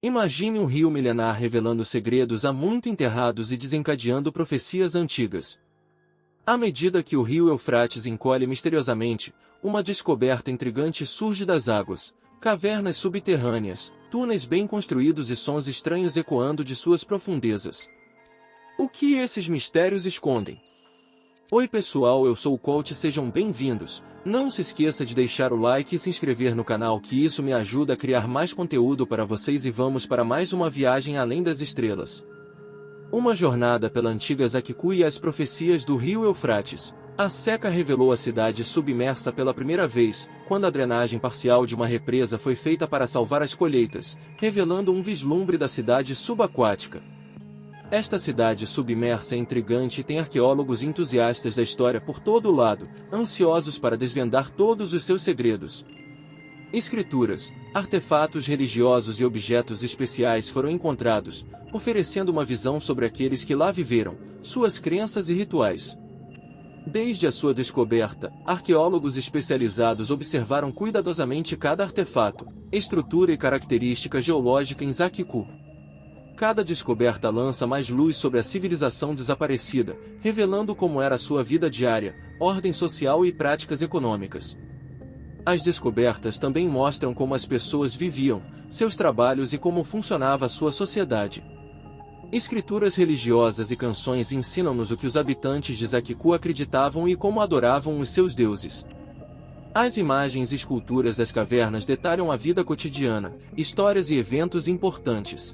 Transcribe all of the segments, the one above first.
Imagine um rio milenar revelando segredos há muito enterrados e desencadeando profecias antigas. À medida que o rio Eufrates encolhe misteriosamente, uma descoberta intrigante surge das águas: cavernas subterrâneas, túneis bem construídos e sons estranhos ecoando de suas profundezas. O que esses mistérios escondem? Oi pessoal, eu sou o Coach, sejam bem-vindos. Não se esqueça de deixar o like e se inscrever no canal, que isso me ajuda a criar mais conteúdo para vocês, e vamos para mais uma viagem além das estrelas. Uma jornada pela antiga Zaquicu e as profecias do rio Eufrates. A seca revelou a cidade submersa pela primeira vez, quando a drenagem parcial de uma represa foi feita para salvar as colheitas, revelando um vislumbre da cidade subaquática. Esta cidade submersa é intrigante e tem arqueólogos entusiastas da história por todo o lado, ansiosos para desvendar todos os seus segredos. Escrituras, artefatos religiosos e objetos especiais foram encontrados, oferecendo uma visão sobre aqueles que lá viveram, suas crenças e rituais. Desde a sua descoberta, arqueólogos especializados observaram cuidadosamente cada artefato, estrutura e característica geológica em Zaquicu. Cada descoberta lança mais luz sobre a civilização desaparecida, revelando como era sua vida diária, ordem social e práticas econômicas. As descobertas também mostram como as pessoas viviam, seus trabalhos e como funcionava a sua sociedade. Escrituras religiosas e canções ensinam-nos o que os habitantes de Zaquicu acreditavam e como adoravam os seus deuses. As imagens e esculturas das cavernas detalham a vida cotidiana, histórias e eventos importantes.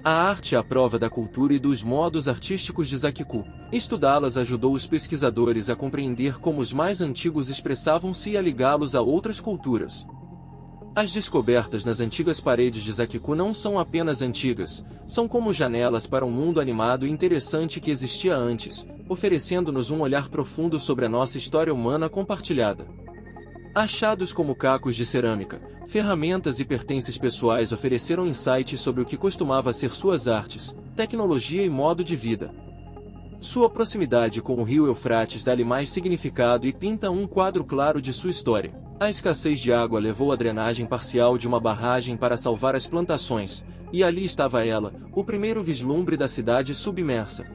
A arte é a prova da cultura e dos modos artísticos de Zaquicu. Estudá-las ajudou os pesquisadores a compreender como os mais antigos expressavam-se e a ligá-los a outras culturas. As descobertas nas antigas paredes de Zaquicu não são apenas antigas, são como janelas para um mundo animado e interessante que existia antes, oferecendo-nos um olhar profundo sobre a nossa história humana compartilhada. Achados como cacos de cerâmica, ferramentas e pertences pessoais ofereceram insights sobre o que costumava ser suas artes, tecnologia e modo de vida. Sua proximidade com o rio Eufrates dá-lhe mais significado e pinta um quadro claro de sua história. A escassez de água levou à drenagem parcial de uma barragem para salvar as plantações, e ali estava ela, o primeiro vislumbre da cidade submersa.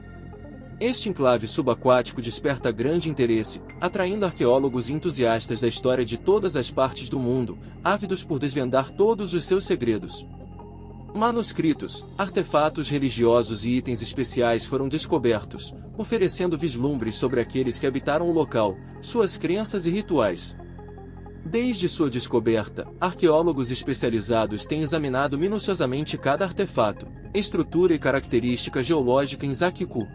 Este enclave subaquático desperta grande interesse, atraindo arqueólogos entusiastas da história de todas as partes do mundo, ávidos por desvendar todos os seus segredos. Manuscritos, artefatos religiosos e itens especiais foram descobertos, oferecendo vislumbres sobre aqueles que habitaram o local, suas crenças e rituais. Desde sua descoberta, arqueólogos especializados têm examinado minuciosamente cada artefato, estrutura e característica geológica em Zaquicu.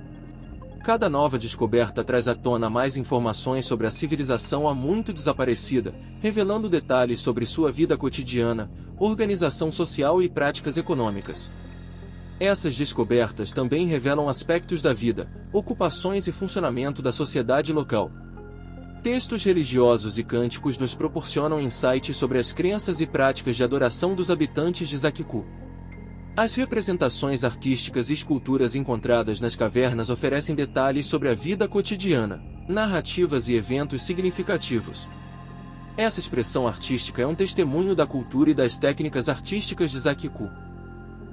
Cada nova descoberta traz à tona mais informações sobre a civilização há muito desaparecida, revelando detalhes sobre sua vida cotidiana, organização social e práticas econômicas. Essas descobertas também revelam aspectos da vida, ocupações e funcionamento da sociedade local. Textos religiosos e cânticos nos proporcionam insights sobre as crenças e práticas de adoração dos habitantes de Zaquicu. As representações artísticas e esculturas encontradas nas cavernas oferecem detalhes sobre a vida cotidiana, narrativas e eventos significativos. Essa expressão artística é um testemunho da cultura e das técnicas artísticas de Zaquicu.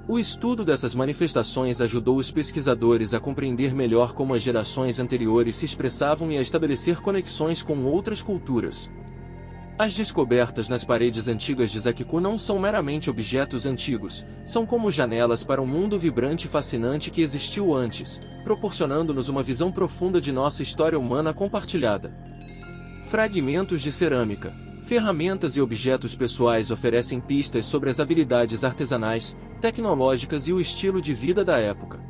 O estudo dessas manifestações ajudou os pesquisadores a compreender melhor como as gerações anteriores se expressavam e a estabelecer conexões com outras culturas. As descobertas nas paredes antigas de Zaquicu não são meramente objetos antigos, são como janelas para um mundo vibrante e fascinante que existiu antes, proporcionando-nos uma visão profunda de nossa história humana compartilhada. Fragmentos de cerâmica, ferramentas e objetos pessoais oferecem pistas sobre as habilidades artesanais, tecnológicas e o estilo de vida da época.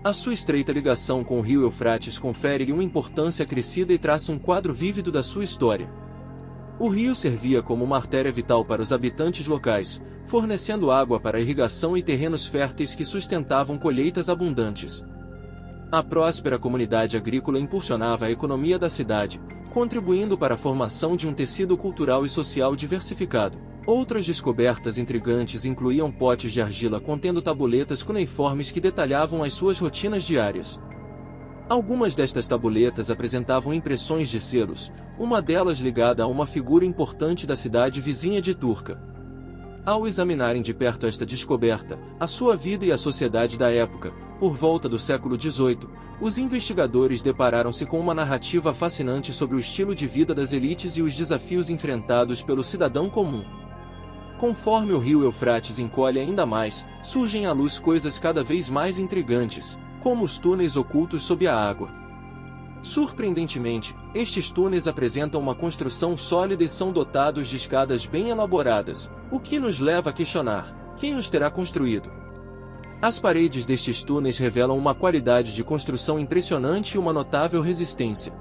A sua estreita ligação com o rio Eufrates confere-lhe uma importância crescida e traça um quadro vívido da sua história. O rio servia como uma artéria vital para os habitantes locais, fornecendo água para a irrigação e terrenos férteis que sustentavam colheitas abundantes. A próspera comunidade agrícola impulsionava a economia da cidade, contribuindo para a formação de um tecido cultural e social diversificado. Outras descobertas intrigantes incluíam potes de argila contendo tabuletas cuneiformes que detalhavam as suas rotinas diárias. Algumas destas tabuletas apresentavam impressões de selos, uma delas ligada a uma figura importante da cidade vizinha de Turca. Ao examinarem de perto esta descoberta, a sua vida e a sociedade da época, por volta do século XVIII, os investigadores depararam-se com uma narrativa fascinante sobre o estilo de vida das elites e os desafios enfrentados pelo cidadão comum. Conforme o rio Eufrates encolhe ainda mais, surgem à luz coisas cada vez mais intrigantes, como os túneis ocultos sob a água. Surpreendentemente, estes túneis apresentam uma construção sólida e são dotados de escadas bem elaboradas, o que nos leva a questionar: quem os terá construído? As paredes destes túneis revelam uma qualidade de construção impressionante e uma notável resistência.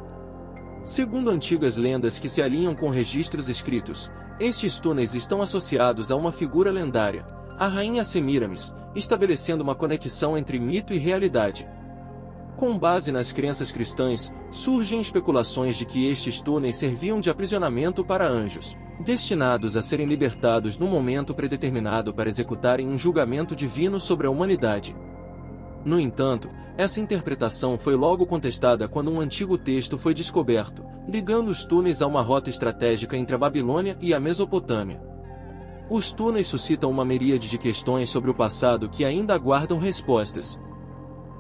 Segundo antigas lendas que se alinham com registros escritos, estes túneis estão associados a uma figura lendária, a rainha Semíramis, estabelecendo uma conexão entre mito e realidade. Com base nas crenças cristãs, surgem especulações de que estes túneis serviam de aprisionamento para anjos, destinados a serem libertados num momento predeterminado para executarem um julgamento divino sobre a humanidade. No entanto, essa interpretação foi logo contestada quando um antigo texto foi descoberto, ligando os túneis a uma rota estratégica entre a Babilônia e a Mesopotâmia. Os túneis suscitam uma miríade de questões sobre o passado que ainda aguardam respostas.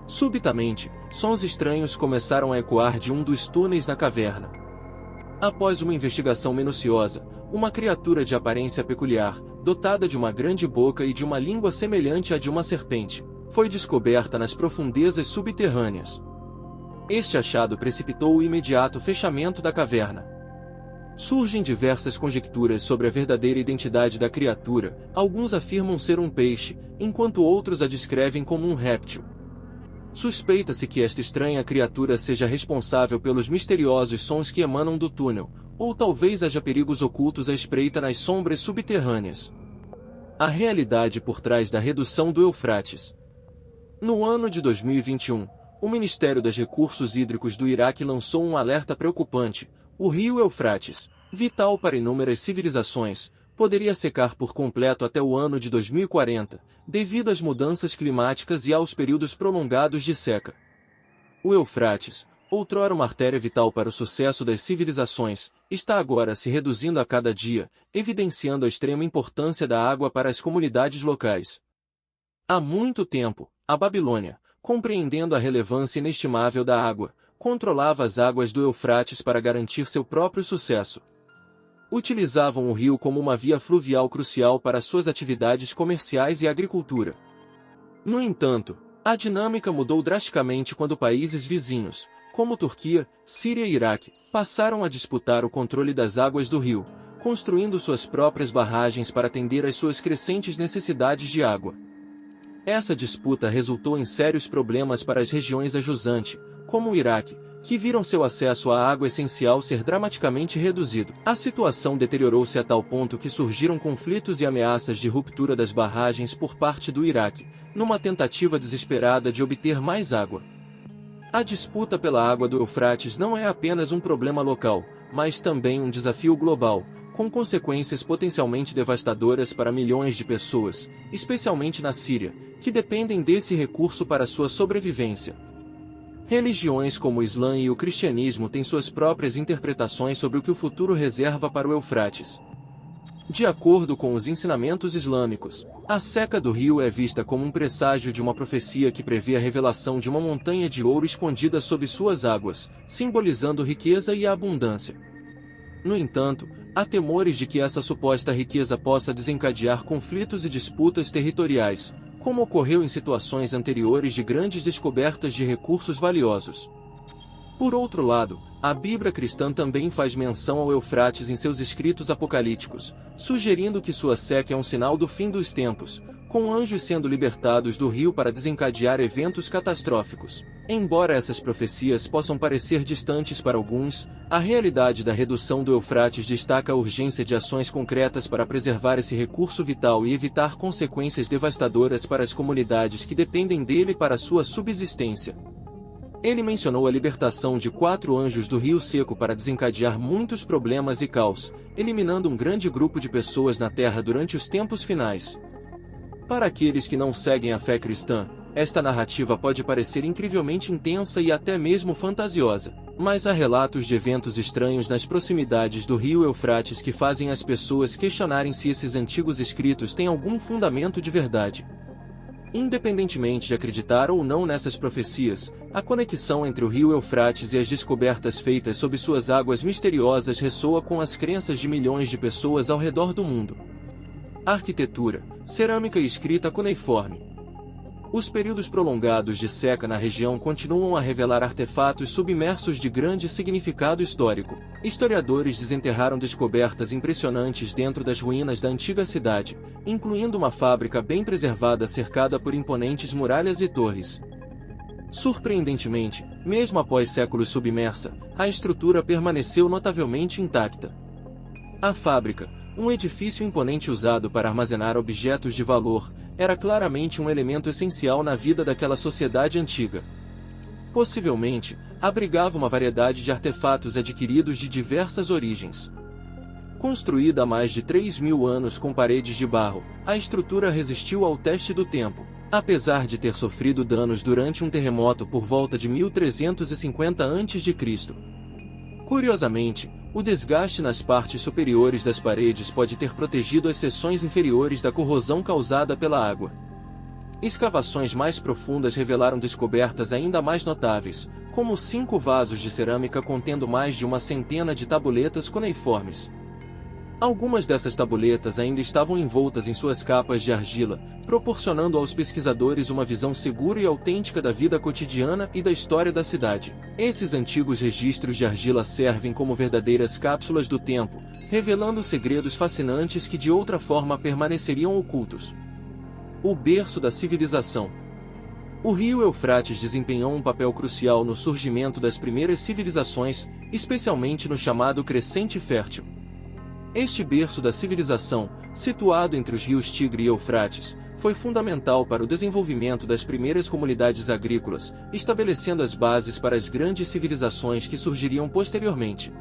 Subitamente, sons estranhos começaram a ecoar de um dos túneis na caverna. Após uma investigação minuciosa, uma criatura de aparência peculiar, dotada de uma grande boca e de uma língua semelhante à de uma serpente, foi descoberta nas profundezas subterrâneas. Este achado precipitou o imediato fechamento da caverna. Surgem diversas conjecturas sobre a verdadeira identidade da criatura, alguns afirmam ser um peixe, enquanto outros a descrevem como um réptil. Suspeita-se que esta estranha criatura seja responsável pelos misteriosos sons que emanam do túnel, ou talvez haja perigos ocultos à espreita nas sombras subterrâneas. A realidade por trás da redução do Eufrates. No ano de 2021, o Ministério dos Recursos Hídricos do Iraque lançou um alerta preocupante: o rio Eufrates, vital para inúmeras civilizações, poderia secar por completo até o ano de 2040, devido às mudanças climáticas e aos períodos prolongados de seca. O Eufrates, outrora uma artéria vital para o sucesso das civilizações, está agora se reduzindo a cada dia, evidenciando a extrema importância da água para as comunidades locais. Há muito tempo, a Babilônia, compreendendo a relevância inestimável da água, controlava as águas do Eufrates para garantir seu próprio sucesso. Utilizavam o rio como uma via fluvial crucial para suas atividades comerciais e agricultura. No entanto, a dinâmica mudou drasticamente quando países vizinhos, como Turquia, Síria e Iraque, passaram a disputar o controle das águas do rio, construindo suas próprias barragens para atender às suas crescentes necessidades de água. Essa disputa resultou em sérios problemas para as regiões a jusante, como o Iraque, que viram seu acesso à água essencial ser dramaticamente reduzido. A situação deteriorou-se a tal ponto que surgiram conflitos e ameaças de ruptura das barragens por parte do Iraque, numa tentativa desesperada de obter mais água. A disputa pela água do Eufrates não é apenas um problema local, mas também um desafio global, com consequências potencialmente devastadoras para milhões de pessoas, especialmente na Síria, que dependem desse recurso para sua sobrevivência. Religiões como o Islã e o cristianismo têm suas próprias interpretações sobre o que o futuro reserva para o Eufrates. De acordo com os ensinamentos islâmicos, a seca do rio é vista como um presságio de uma profecia que prevê a revelação de uma montanha de ouro escondida sob suas águas, simbolizando riqueza e a abundância. No entanto, há temores de que essa suposta riqueza possa desencadear conflitos e disputas territoriais, como ocorreu em situações anteriores de grandes descobertas de recursos valiosos. Por outro lado, a Bíblia cristã também faz menção ao Eufrates em seus escritos apocalípticos, sugerindo que sua seca é um sinal do fim dos tempos, com anjos sendo libertados do rio para desencadear eventos catastróficos. Embora essas profecias possam parecer distantes para alguns, a realidade da redução do Eufrates destaca a urgência de ações concretas para preservar esse recurso vital e evitar consequências devastadoras para as comunidades que dependem dele para sua subsistência. Ele mencionou a libertação de 4 anjos do rio seco para desencadear muitos problemas e caos, eliminando um grande grupo de pessoas na Terra durante os tempos finais. Para aqueles que não seguem a fé cristã, esta narrativa pode parecer incrivelmente intensa e até mesmo fantasiosa. Mas há relatos de eventos estranhos nas proximidades do rio Eufrates que fazem as pessoas questionarem se esses antigos escritos têm algum fundamento de verdade. Independentemente de acreditar ou não nessas profecias, a conexão entre o rio Eufrates e as descobertas feitas sob suas águas misteriosas ressoa com as crenças de milhões de pessoas ao redor do mundo. Arquitetura, cerâmica e escrita cuneiforme. Os períodos prolongados de seca na região continuam a revelar artefatos submersos de grande significado histórico. Historiadores desenterraram descobertas impressionantes dentro das ruínas da antiga cidade, incluindo uma fábrica bem preservada cercada por imponentes muralhas e torres. Surpreendentemente, mesmo após séculos submersa, a estrutura permaneceu notavelmente intacta. A fábrica, um edifício imponente usado para armazenar objetos de valor, era claramente um elemento essencial na vida daquela sociedade antiga. Possivelmente, abrigava uma variedade de artefatos adquiridos de diversas origens. Construída há mais de 3.000 anos com paredes de barro, a estrutura resistiu ao teste do tempo, apesar de ter sofrido danos durante um terremoto por volta de 1350 a.C. Curiosamente, o desgaste nas partes superiores das paredes pode ter protegido as seções inferiores da corrosão causada pela água. Escavações mais profundas revelaram descobertas ainda mais notáveis, como 5 vasos de cerâmica contendo mais de 100 de tabuletas cuneiformes. Algumas dessas tabuletas ainda estavam envoltas em suas capas de argila, proporcionando aos pesquisadores uma visão segura e autêntica da vida cotidiana e da história da cidade. Esses antigos registros de argila servem como verdadeiras cápsulas do tempo, revelando segredos fascinantes que de outra forma permaneceriam ocultos. O berço da civilização. O rio Eufrates desempenhou um papel crucial no surgimento das primeiras civilizações, especialmente no chamado Crescente Fértil. Este berço da civilização, situado entre os rios Tigre e Eufrates, foi fundamental para o desenvolvimento das primeiras comunidades agrícolas, estabelecendo as bases para as grandes civilizações que surgiriam posteriormente.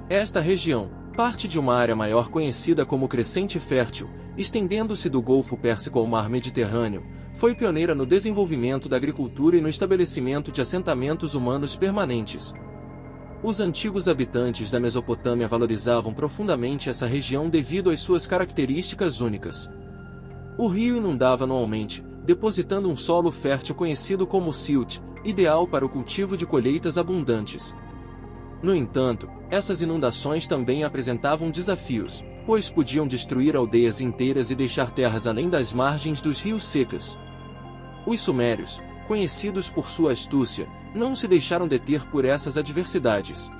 Esta região, parte de uma área maior conhecida como Crescente Fértil, estendendo-se do Golfo Pérsico ao Mar Mediterrâneo, foi pioneira no desenvolvimento da agricultura e no estabelecimento de assentamentos humanos permanentes. Os antigos habitantes da Mesopotâmia valorizavam profundamente essa região devido às suas características únicas. O rio inundava anualmente, depositando um solo fértil conhecido como silt, ideal para o cultivo de colheitas abundantes. No entanto, essas inundações também apresentavam desafios, pois podiam destruir aldeias inteiras e deixar terras além das margens dos rios secas. Os sumérios, conhecidos por sua astúcia, não se deixaram deter por essas adversidades.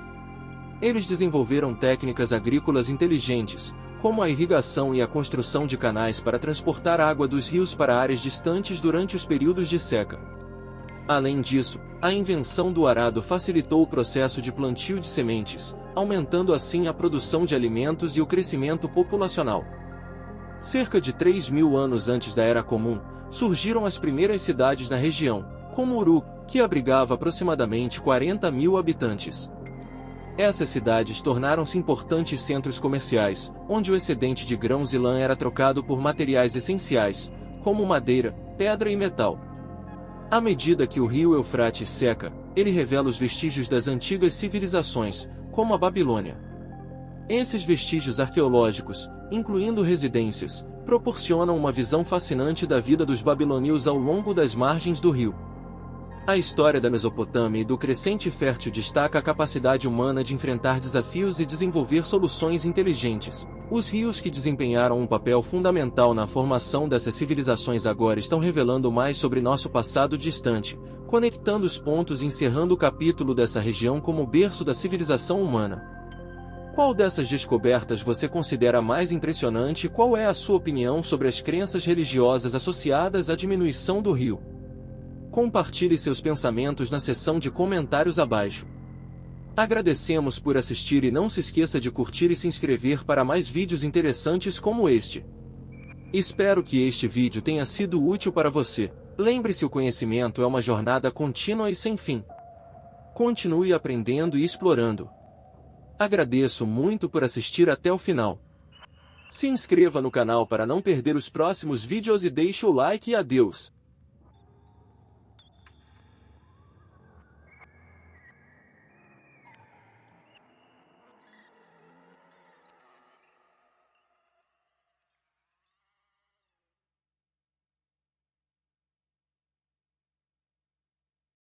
Eles desenvolveram técnicas agrícolas inteligentes, como a irrigação e a construção de canais para transportar água dos rios para áreas distantes durante os períodos de seca. Além disso, a invenção do arado facilitou o processo de plantio de sementes, aumentando assim a produção de alimentos e o crescimento populacional. Cerca de 3.000 anos antes da Era Comum, surgiram as primeiras cidades na região, como Uruk, que abrigava aproximadamente 40.000 habitantes. Essas cidades tornaram-se importantes centros comerciais, onde o excedente de grãos e lã era trocado por materiais essenciais, como madeira, pedra e metal. À medida que o rio Eufrates seca, ele revela os vestígios das antigas civilizações, como a Babilônia. Esses vestígios arqueológicos, incluindo residências, proporcionam uma visão fascinante da vida dos babilônios ao longo das margens do rio. A história da Mesopotâmia e do Crescente Fértil destaca a capacidade humana de enfrentar desafios e desenvolver soluções inteligentes. Os rios que desempenharam um papel fundamental na formação dessas civilizações agora estão revelando mais sobre nosso passado distante, conectando os pontos e encerrando o capítulo dessa região como berço da civilização humana. Qual dessas descobertas você considera mais impressionante e qual é a sua opinião sobre as crenças religiosas associadas à diminuição do rio? Compartilhe seus pensamentos na seção de comentários abaixo. Agradecemos por assistir e não se esqueça de curtir e se inscrever para mais vídeos interessantes como este. Espero que este vídeo tenha sido útil para você. Lembre-se, o conhecimento é uma jornada contínua e sem fim. Continue aprendendo e explorando. Agradeço muito por assistir até o final. Se inscreva no canal para não perder os próximos vídeos e deixe o like e adeus.